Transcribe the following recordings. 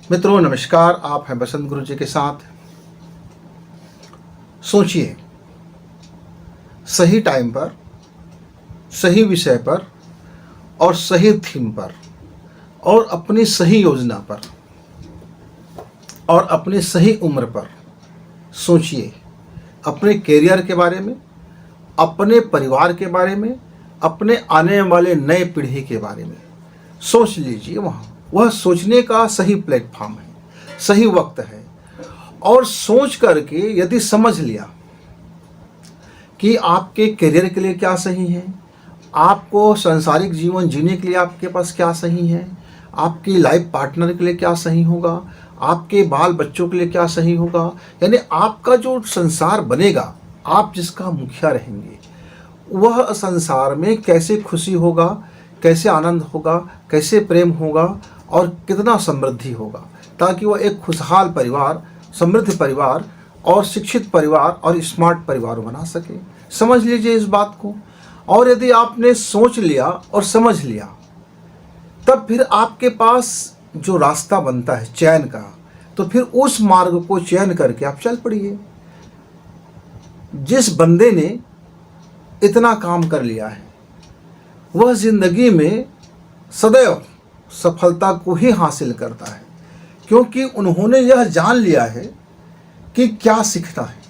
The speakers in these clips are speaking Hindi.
मित्रों नमस्कार, आप हैं बसंत गुरु जी के साथ। सोचिए, सही टाइम पर, सही विषय पर और सही थीम पर और अपनी सही योजना पर और अपनी सही उम्र पर सोचिए। अपने कैरियर के बारे में, अपने परिवार के बारे में, अपने आने वाले नए पीढ़ी के बारे में सोच लीजिए। वह सोचने का सही प्लेटफॉर्म है, सही वक्त है। और सोच करके यदि समझ लिया कि आपके करियर के लिए क्या सही है, आपको सांसारिक जीवन जीने के लिए आपके पास क्या सही है, आपकी लाइफ पार्टनर के लिए क्या सही होगा, आपके बाल बच्चों के लिए क्या सही होगा, यानी आपका जो संसार बनेगा, आप जिसका मुखिया रहेंगे, वह संसार में कैसे खुशी होगा, कैसे आनंद होगा, कैसे प्रेम होगा और कितना समृद्धि होगा, ताकि वह एक खुशहाल परिवार, समृद्ध परिवार और शिक्षित परिवार और स्मार्ट परिवार बना सके। समझ लीजिए इस बात को। और यदि आपने सोच लिया और समझ लिया, तब फिर आपके पास जो रास्ता बनता है चयन का, तो फिर उस मार्ग को चयन करके आप चल पड़िए। जिस बंदे ने इतना काम कर लिया है, वह जिंदगी में सदैव सफलता को ही हासिल करता है, क्योंकि उन्होंने यह जान लिया है कि क्या सीखना है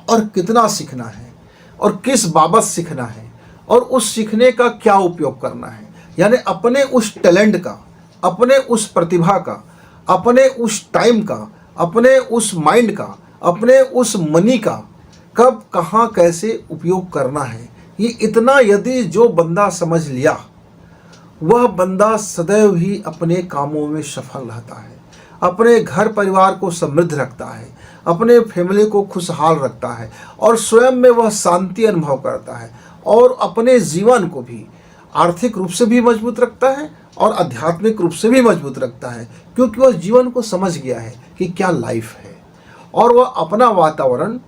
और कितना सीखना है और किस बाबत सीखना है और उस सीखने का क्या उपयोग करना है। यानी अपने उस टैलेंट का, अपने उस प्रतिभा का, अपने उस टाइम का, अपने उस माइंड का, अपने उस मनी का कब कहाँ कैसे उपयोग करना है। ये इतना यदि जो बंदा समझ लिया, वह बंदा सदैव ही अपने कामों में सफल रहता है, अपने घर परिवार को समृद्ध रखता है, अपने फैमिली को खुशहाल रखता है और स्वयं में वह शांति अनुभव करता है और अपने जीवन को भी आर्थिक रूप से भी मजबूत रखता है और आध्यात्मिक रूप से भी मजबूत रखता है, क्योंकि वह जीवन को समझ गया है कि क्या लाइफ है। और वह अपना वातावरण,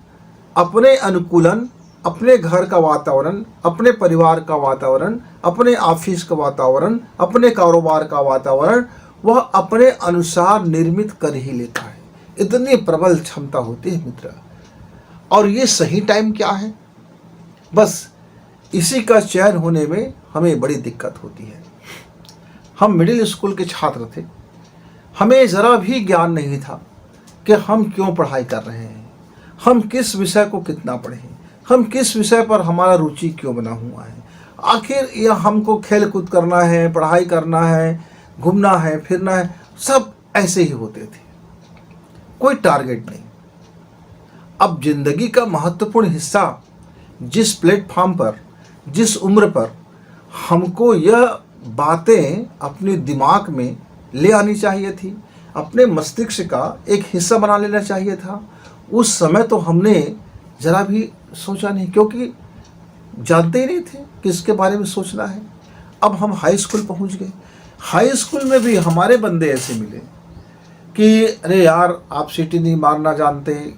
अपने अनुकूलन, अपने घर का वातावरण, अपने परिवार का वातावरण, अपने ऑफिस का वातावरण, अपने कारोबार का वातावरण वह अपने अनुसार निर्मित कर ही लेता है। इतनी प्रबल क्षमता होती है मित्र। और ये सही टाइम क्या है, बस इसी का चयन होने में हमें बड़ी दिक्कत होती है। हम मिडिल स्कूल के छात्र थे, हमें ज़रा भी ज्ञान नहीं था कि हम क्यों पढ़ाई कर रहे हैं, हम किस विषय को कितना पढ़ें, हम किस विषय पर हमारा रुचि क्यों बना हुआ है। आखिर यह हमको खेल कूद करना है, पढ़ाई करना है, घूमना है, फिरना है, सब ऐसे ही होते थे, कोई टारगेट नहीं। अब जिंदगी का महत्वपूर्ण हिस्सा जिस प्लेटफॉर्म पर, जिस उम्र पर हमको यह बातें अपने दिमाग में ले आनी चाहिए थी, अपने मस्तिष्क का एक हिस्सा बना लेना चाहिए था, उस समय तो हमने ज़रा भी सोचा नहीं, क्योंकि जानते ही नहीं थे कि इसके बारे में सोचना है। अब हम हाई स्कूल पहुंच गए। हाई स्कूल में भी हमारे बंदे ऐसे मिले कि अरे यार, आप सीटी नहीं मारना जानते,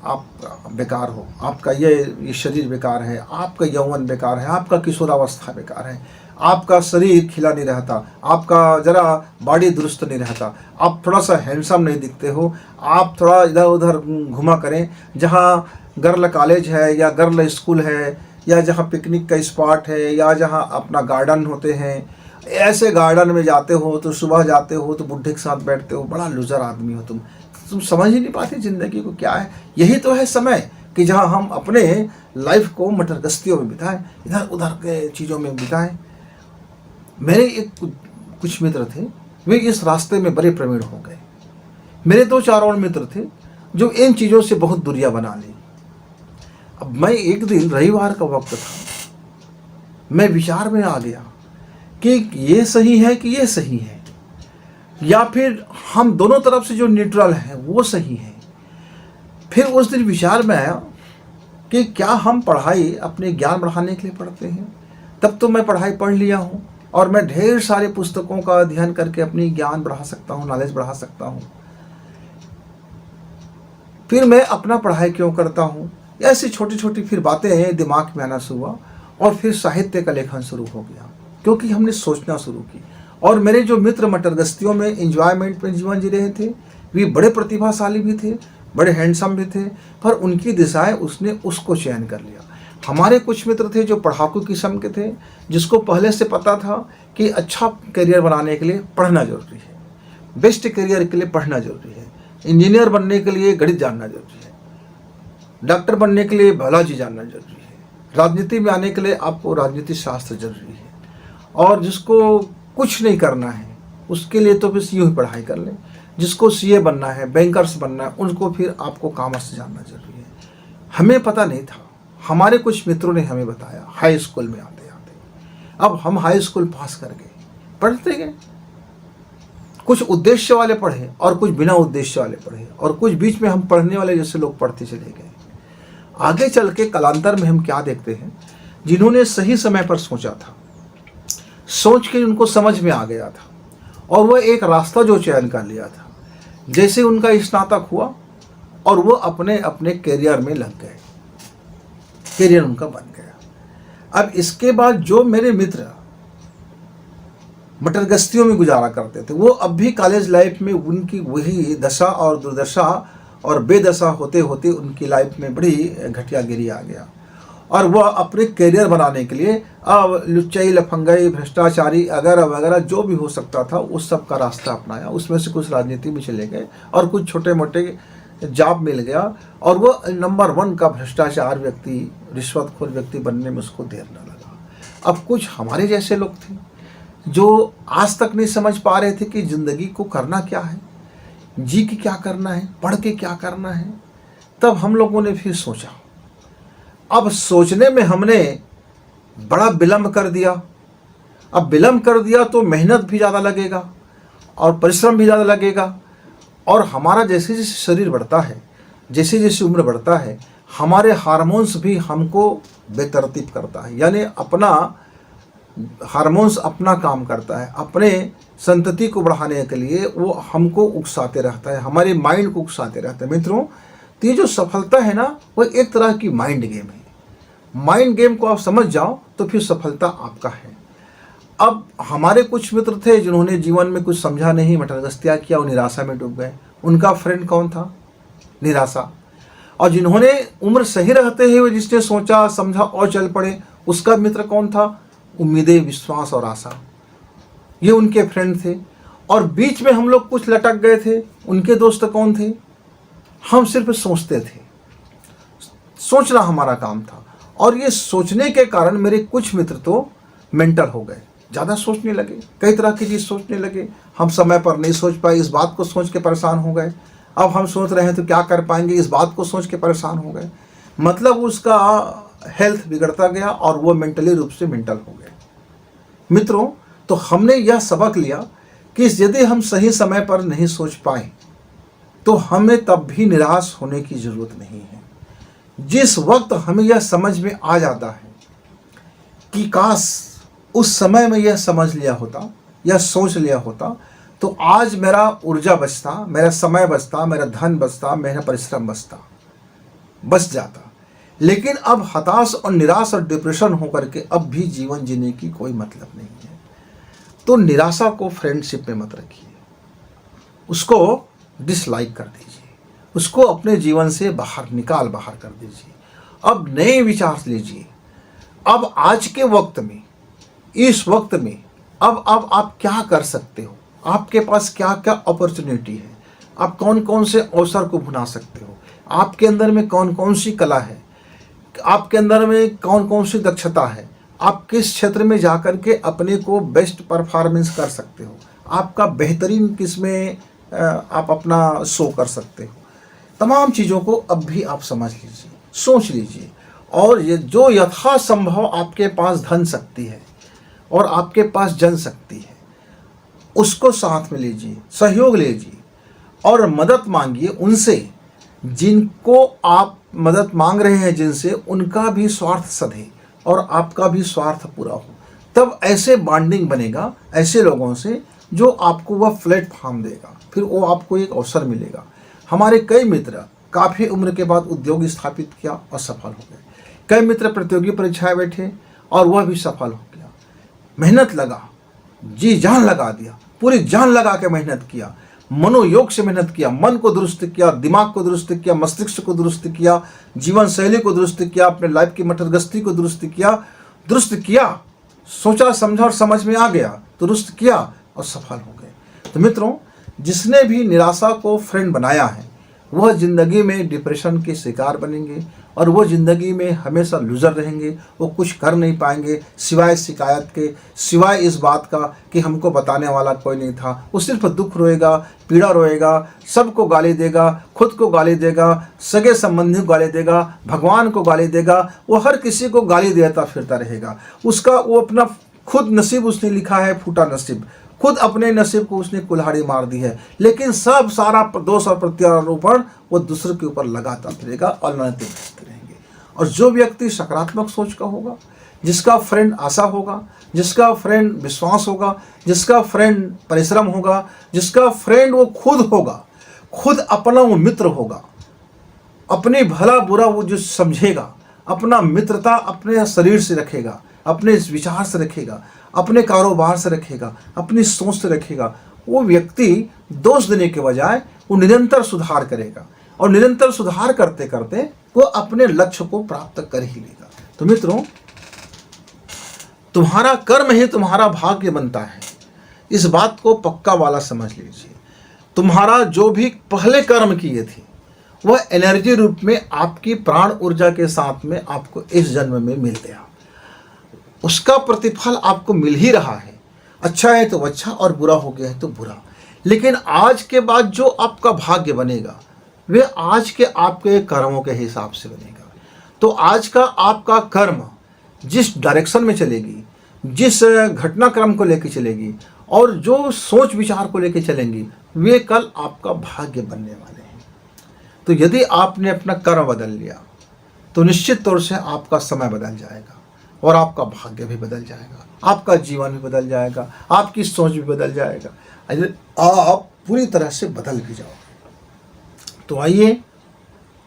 आप बेकार हो, आपका ये शरीर बेकार है, आपका यौवन बेकार है, आपका किशोरावस्था बेकार है, आपका शरीर खिला नहीं रहता, आपका ज़रा बॉडी दुरुस्त नहीं रहता, आप थोड़ा सा हैंडसम नहीं दिखते हो, आप थोड़ा इधर उधर घुमा करें, जहाँ गर्ल कॉलेज है या गर्ल स्कूल है या जहाँ पिकनिक का स्पॉट है या जहाँ अपना गार्डन होते हैं, ऐसे गार्डन में जाते हो तो सुबह जाते हो तो बुढ़े के साथ बैठते हो, बड़ा लूजर आदमी हो तुम समझ ही नहीं पाते ज़िंदगी को क्या है। यही तो है समय कि जहाँ हम अपने लाइफ को मटरगस्तियों में बिताएं, इधर उधर के चीज़ों में बिताएं। मेरे एक कुछ मित्र थे, वे इस रास्ते में बड़े प्रवीण हो गए। मेरे 2-4 और मित्र थे जो इन चीज़ों से बहुत दूरियां बना ली। अब मैं एक दिन रविवार का वक्त था, मैं विचार में आ गया कि ये सही है कि ये सही है, या फिर हम दोनों तरफ से जो न्यूट्रल है वो सही है। फिर उस दिन विचार में आया कि क्या हम पढ़ाई अपने ज्ञान बढ़ाने के लिए पढ़ते हैं। तब तो मैं पढ़ाई पढ़ लिया हूँ और मैं ढेर सारे पुस्तकों का अध्ययन करके अपनी ज्ञान बढ़ा सकता हूँ, नॉलेज बढ़ा सकता हूँ। फिर मैं अपना पढ़ाई क्यों करता हूँ। ऐसी छोटी छोटी फिर बातें दिमाग में आना शुरू हुआ और फिर साहित्य का लेखन शुरू हो गया, क्योंकि हमने सोचना शुरू की। और मेरे जो मित्र मटर गश्तियों में एंजॉयमेंट में जीवन जी रहे थे, वे बड़े प्रतिभाशाली भी थे, बड़े हैंडसम भी थे, पर उनकी दिशाएं उसने उसको चयन कर लिया। हमारे कुछ मित्र थे जो पढ़ाकू किस्म के थे, जिसको पहले से पता था कि अच्छा करियर बनाने के लिए पढ़ना जरूरी है, बेस्ट करियर के लिए पढ़ना जरूरी है, इंजीनियर बनने के लिए गणित जानना जरूरी है, डॉक्टर बनने के लिए बायोलॉजी जानना जरूरी है, राजनीति में आने के लिए आपको राजनीति शास्त्र जरूरी है, और जिसको कुछ नहीं करना है उसके लिए तो बस यूँ ही पढ़ाई कर लें, जिसको सीए बनना है, बैंकर्स बनना है, उनको फिर आपको कॉमर्स जानना जरूरी है। हमें पता नहीं था, हमारे कुछ मित्रों ने हमें बताया हाई स्कूल में आते आते। अब हम हाई स्कूल पास कर गए, पढ़ते गए, कुछ उद्देश्य वाले पढ़े और कुछ बिना उद्देश्य वाले पढ़े, और कुछ बीच में हम पढ़ने वाले जैसे लोग पढ़ते चले गए। आगे चल के कालांतर में हम क्या देखते हैं, जिन्होंने सही समय पर सोचा था, सोच के उनको समझ में आ गया था, और वह एक रास्ता जो चयन कर लिया था, जैसे उनका स्नातक हुआ और वो अपने अपने करियर में लग गए, करियर उनका बन गया। अब इसके बाद जो मेरे मित्र मटर गश्तियों में गुजारा करते थे, वो अब भी कॉलेज लाइफ में उनकी वही दशा और दुर्दशा और बेदशा होते होते उनकी लाइफ में बड़ी घटियागिरी आ गया, और वह अपने करियर बनाने के लिए अब लुच्चाई लफंगाई भ्रष्टाचारी वगैरह वगैरह जो भी हो सकता था उस सब का रास्ता अपनाया। उसमें से कुछ राजनीति में चले गए और कुछ छोटे मोटे जॉब मिल गया, और वो नंबर 1 का भ्रष्टाचार व्यक्ति, रिश्वतखोर व्यक्ति बनने में उसको देर न लगा। अब कुछ हमारे जैसे लोग थे जो आज तक नहीं समझ पा रहे थे कि ज़िंदगी को करना क्या है, जी के क्या करना है, पढ़ के क्या करना है। तब हम लोगों ने फिर सोचा। अब सोचने में हमने बड़ा विलम्ब कर दिया। अब विलम्ब कर दिया तो मेहनत भी ज़्यादा लगेगा और परिश्रम भी ज़्यादा लगेगा, और हमारा जैसे जैसे शरीर बढ़ता है, जैसे जैसे उम्र बढ़ता है, हमारे हार्मोन्स भी हमको बेतरतीब करता है। यानी अपना हार्मोन्स अपना काम करता है, अपने संतति को बढ़ाने के लिए वो हमको उकसाते रहता है, हमारे माइंड को उकसाते रहता है। मित्रों, तो ये जो सफलता है ना, वो एक तरह की माइंड गेम है। माइंड गेम को आप समझ जाओ तो फिर सफलता आपका है। अब हमारे कुछ मित्र थे जिन्होंने जीवन में कुछ समझा नहीं, मटर गश्तियाँ किया और निराशा में डूब गए। उनका फ्रेंड कौन था? निराशा। और जिन्होंने उम्र सही रहते हुए जिसने सोचा समझा और चल पड़े, उसका मित्र कौन था? उम्मीदें, विश्वास और आशा। ये उनके फ्रेंड थे। और बीच में हम लोग कुछ लटक गए थे, उनके दोस्त कौन थे? हम सिर्फ सोचते थे, सोचना हमारा काम था। और ये सोचने के कारण मेरे कुछ मित्र तो मेंटल हो गए, ज़्यादा सोचने लगे, कई तरह की चीज़ सोचने लगे। हम समय पर नहीं सोच पाए, इस बात को सोच के परेशान हो गए। अब हम सोच रहे हैं तो क्या कर पाएंगे, इस बात को सोच के परेशान हो गए। मतलब उसका हेल्थ बिगड़ता गया और वो मेंटली रूप से मेंटल हो गए। मित्रों, तो हमने यह सबक लिया कि यदि हम सही समय पर नहीं सोच पाए तो हमें तब भी निराश होने की ज़रूरत नहीं है। जिस वक्त हमें यह समझ में आ जाता है कि काश उस समय में यह समझ लिया होता, यह सोच लिया होता, तो आज मेरा ऊर्जा बचता, मेरा समय बचता, मेरा धन बचता, मेरा परिश्रम बच जाता। लेकिन अब हताश और निराश और डिप्रेशन होकर के अब भी जीवन जीने की कोई मतलब नहीं है। तो निराशा को फ्रेंडशिप में मत रखिए, उसको डिसलाइक कर दीजिए, उसको अपने जीवन से बाहर कर दीजिए। अब नए विचार लीजिए। अब आज के वक्त में, इस वक्त में अब आप क्या कर सकते हो, आपके पास क्या क्या अपॉर्चुनिटी है, आप कौन कौन से अवसर को भुना सकते हो, आपके अंदर में कौन कौन सी कला है, आपके अंदर में कौन कौन सी दक्षता है, आप किस क्षेत्र में जाकर के अपने को बेस्ट परफॉर्मेंस कर सकते हो, आपका बेहतरीन किस में आप अपना शो कर सकते हो। तमाम चीज़ों को अब भी आप समझ लीजिए, सोच लीजिए, और ये जो यथासंभव आपके पास धन शक्ति है और आपके पास जनशक्ति है, उसको साथ में लीजिए, सहयोग लीजिए और मदद मांगिए उनसे जिनको आप मदद मांग रहे हैं, जिनसे उनका भी स्वार्थ सधे और आपका भी स्वार्थ पूरा हो। तब ऐसे बॉन्डिंग बनेगा ऐसे लोगों से जो आपको वह प्लेटफॉर्म देगा, फिर वो आपको एक अवसर मिलेगा। हमारे कई मित्र काफ़ी उम्र के बाद उद्योग स्थापित किया और सफल हो गए। कई मित्र प्रतियोगी परीक्षाएं बैठे और वह भी सफल हो गया। मेहनत लगा, जी जान लगा दिया, पूरी जान लगा के मेहनत किया, मनोयोग से मेहनत किया, मन को दुरुस्त किया, दिमाग को दुरुस्त किया, मस्तिष्क को दुरुस्त किया, जीवन शैली को दुरुस्त किया, अपने लाइफ की मटरगस्ती को दुरुस्त किया, सोचा समझा और समझ में आ गया, दुरुस्त किया और सफल हो गए। तो मित्रों, जिसने भी निराशा को फ्रेंड बनाया है वह ज़िंदगी में डिप्रेशन के शिकार बनेंगे और वो ज़िंदगी में हमेशा लूज़र रहेंगे। वो कुछ कर नहीं पाएंगे सिवाय शिकायत के, सिवाय इस बात का कि हमको बताने वाला कोई नहीं था। वो सिर्फ दुख रोएगा, पीड़ा रोएगा, सबको गाली देगा, खुद को गाली देगा, सगे संबंधी को गाली देगा, भगवान को गाली देगा, वो हर किसी को गाली देता फिरता रहेगा। उसका वो अपना खुद नसीब उसने लिखा है, फूटा नसीब, खुद अपने नसीब को उसने कुल्हाड़ी मार दी है, लेकिन सब सारा दोष और प्रत्यारोपण वो दूसरे के ऊपर लगाता फिरेगा और लानतें भेजते रहेंगे। और जो व्यक्ति सकारात्मक सोच का होगा, जिसका फ्रेंड आशा होगा, जिसका फ्रेंड विश्वास होगा, जिसका फ्रेंड परिश्रम होगा, जिसका फ्रेंड वो खुद होगा, खुद अपना वो मित्र होगा, अपने भला बुरा वो जो समझेगा, अपना मित्रता अपने शरीर से रखेगा, अपने विचार से रखेगा, अपने कारोबार से रखेगा, अपनी सोच से रखेगा, वो व्यक्ति दोष देने के बजाय वो निरंतर सुधार करेगा और निरंतर सुधार करते करते वो अपने लक्ष्य को प्राप्त कर ही लेगा। तो मित्रों, तुम्हारा कर्म ही तुम्हारा भाग्य बनता है, इस बात को पक्का वाला समझ लीजिए। तुम्हारा जो भी पहले कर्म किए थे वह एनर्जी रूप में आपकी प्राण ऊर्जा के साथ में आपको इस जन्म में मिल गया, उसका प्रतिफल आपको मिल ही रहा है। अच्छा है तो अच्छा और बुरा हो गया है तो बुरा। लेकिन आज के बाद जो आपका भाग्य बनेगा वे आज के आपके कर्मों के हिसाब से बनेगा। तो आज का आपका कर्म जिस डायरेक्शन में चलेगी, जिस घटनाक्रम को लेकर चलेगी और जो सोच विचार को लेकर चलेंगी, वे कल आपका भाग्य बनने वाले हैं। तो यदि आपने अपना कर्म बदल लिया तो निश्चित तौर से आपका समय बदल जाएगा और आपका भाग्य भी बदल जाएगा, आपका जीवन भी बदल जाएगा, आपकी सोच भी बदल जाएगा, आप पूरी तरह से बदल भी जाओगे। तो आइए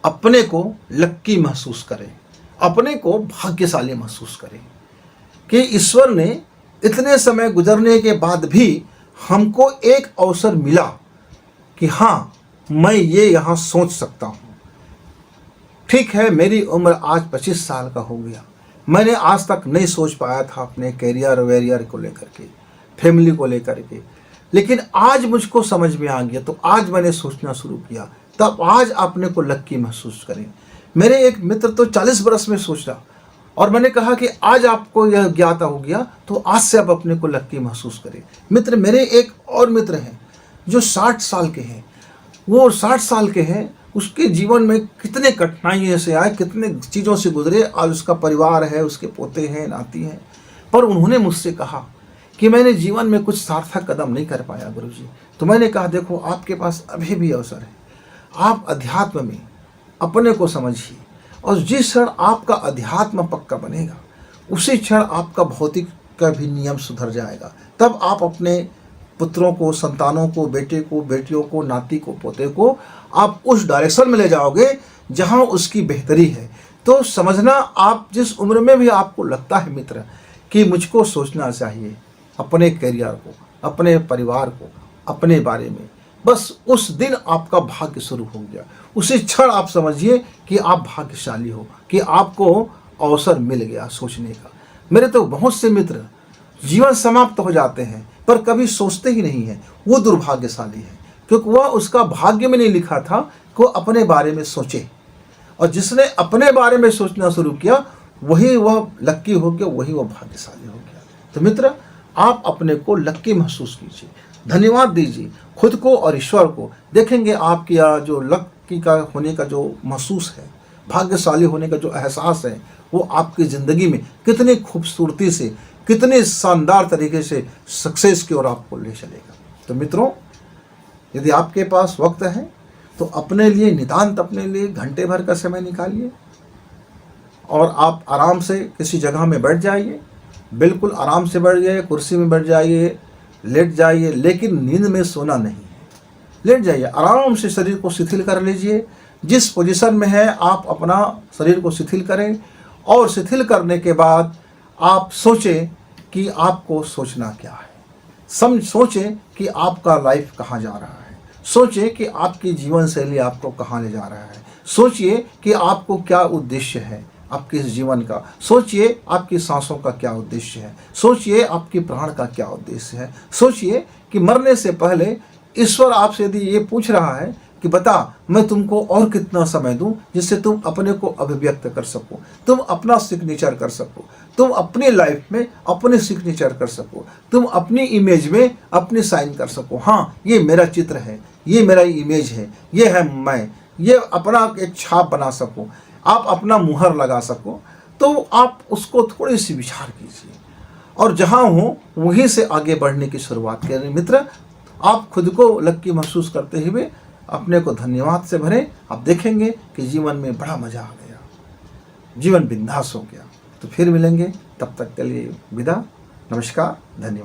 अपने को लक्की महसूस करें, अपने को भाग्यशाली महसूस करें कि ईश्वर ने इतने समय गुजरने के बाद भी हमको एक अवसर मिला कि हाँ, मैं ये यहाँ सोच सकता हूँ। ठीक है, मेरी उम्र आज 25 साल का हो गया, मैंने आज तक नहीं सोच पाया था अपने कैरियर को लेकर के, फैमिली को लेकर के, लेकिन आज मुझको समझ में आ गया तो आज मैंने सोचना शुरू किया। तब आज अपने को लक्की महसूस करें। मेरे एक मित्र तो 40 बरस में सोच रहा और मैंने कहा कि आज आपको यह ज्ञात हो गया तो आज से आप अपने को लक्की महसूस करें। मित्र, मेरे एक और मित्र हैं जो 60 साल के हैं, वो 60 साल के हैं, उसके जीवन में कितने कठिनाइयों से आए, कितने चीज़ों से गुजरे, आज उसका परिवार है, उसके पोते हैं, नाती हैं, पर उन्होंने मुझसे कहा कि मैंने जीवन में कुछ सार्थक कदम नहीं कर पाया गुरुजी। तो मैंने कहा देखो, आपके पास अभी भी अवसर है, आप अध्यात्म में अपने को समझिए और जिस क्षण आपका अध्यात्म पक्का बनेगा उसी क्षण आपका भौतिक का भी नियम सुधर जाएगा। तब आप अपने पुत्रों को, संतानों को, बेटे को, बेटियों को, नाती को, पोते को आप उस डायरेक्शन में ले जाओगे जहां उसकी बेहतरी है। तो समझना, आप जिस उम्र में भी आपको लगता है मित्र कि मुझको सोचना चाहिए अपने करियर को, अपने परिवार को, अपने बारे में, बस उस दिन आपका भाग्य शुरू हो गया। उसी क्षण आप समझिए कि आप भाग्यशाली हो, कि आपको अवसर मिल गया सोचने का। मेरे तो बहुत से मित्र जीवन समाप्त हो जाते हैं पर कभी सोचते ही नहीं है, वो दुर्भाग्यशाली है, क्योंकि वह उसका भाग्य में नहीं लिखा था कि वो अपने बारे में सोचे। और जिसने अपने बारे में सोचना शुरू किया वही वह लक्की हो गया, वही वह भाग्यशाली हो गया। तो मित्र, आप अपने को लक्की महसूस कीजिए, धन्यवाद दीजिए खुद को और ईश्वर को। देखेंगे आपकी जो लक्की का होने का जो महसूस है, भाग्यशाली होने का जो एहसास है, वो आपकी ज़िंदगी में कितनी खूबसूरती से, कितने शानदार तरीके से सक्सेस की ओर आपको ले चलेगा। तो मित्रों, यदि आपके पास वक्त है तो अपने लिए, नितांत अपने लिए घंटे भर का समय निकालिए और आप आराम से किसी जगह में बैठ जाइए, बिल्कुल आराम से बैठ जाइए, कुर्सी में बैठ जाइए, लेट जाइए, लेकिन नींद में सोना नहीं है। लेट जाइए, आराम से शरीर को शिथिल कर लीजिए। जिस पोजीशन में है आप अपना शरीर को शिथिल करें और शिथिल करने के बाद आप सोचें कि आपको सोचना क्या है। सोचें कि आपका लाइफ कहाँ जा रहा है। सोचें कि आपकी जीवन शैली आपको कहाँ ले जा रहा है। सोचिए कि आपको क्या उद्देश्य है आपके इस जीवन का। सोचिए आपकी सांसों का क्या उद्देश्य है। सोचिए आपके प्राण का क्या उद्देश्य है। सोचिए कि मरने से पहले ईश्वर आपसे यदि ये पूछ रहा है कि बता मैं तुमको और कितना समय दूं जिससे तुम अपने को अभिव्यक्त कर सको, तुम अपना सिग्नेचर कर सको, तुम अपनी लाइफ में अपने सिग्नेचर कर सको, तुम अपनी इमेज में अपनी साइन कर सको। हाँ, ये मेरा चित्र है, ये मेरा इमेज है, ये है मैं, ये अपना एक छाप बना सको, आप अपना मुहर लगा सको। तो आप उसको थोड़ी सी विचार कीजिए और जहाँ हो वहीं से आगे बढ़ने की शुरुआत करें। मित्र, आप खुद को लक्की महसूस करते हुए अपने को धन्यवाद से भरें। आप देखेंगे कि जीवन में बड़ा मजा आ गया, जीवन बिंदास हो गया। तो फिर मिलेंगे, तब तक के लिए विदा, नमस्कार, धन्यवाद।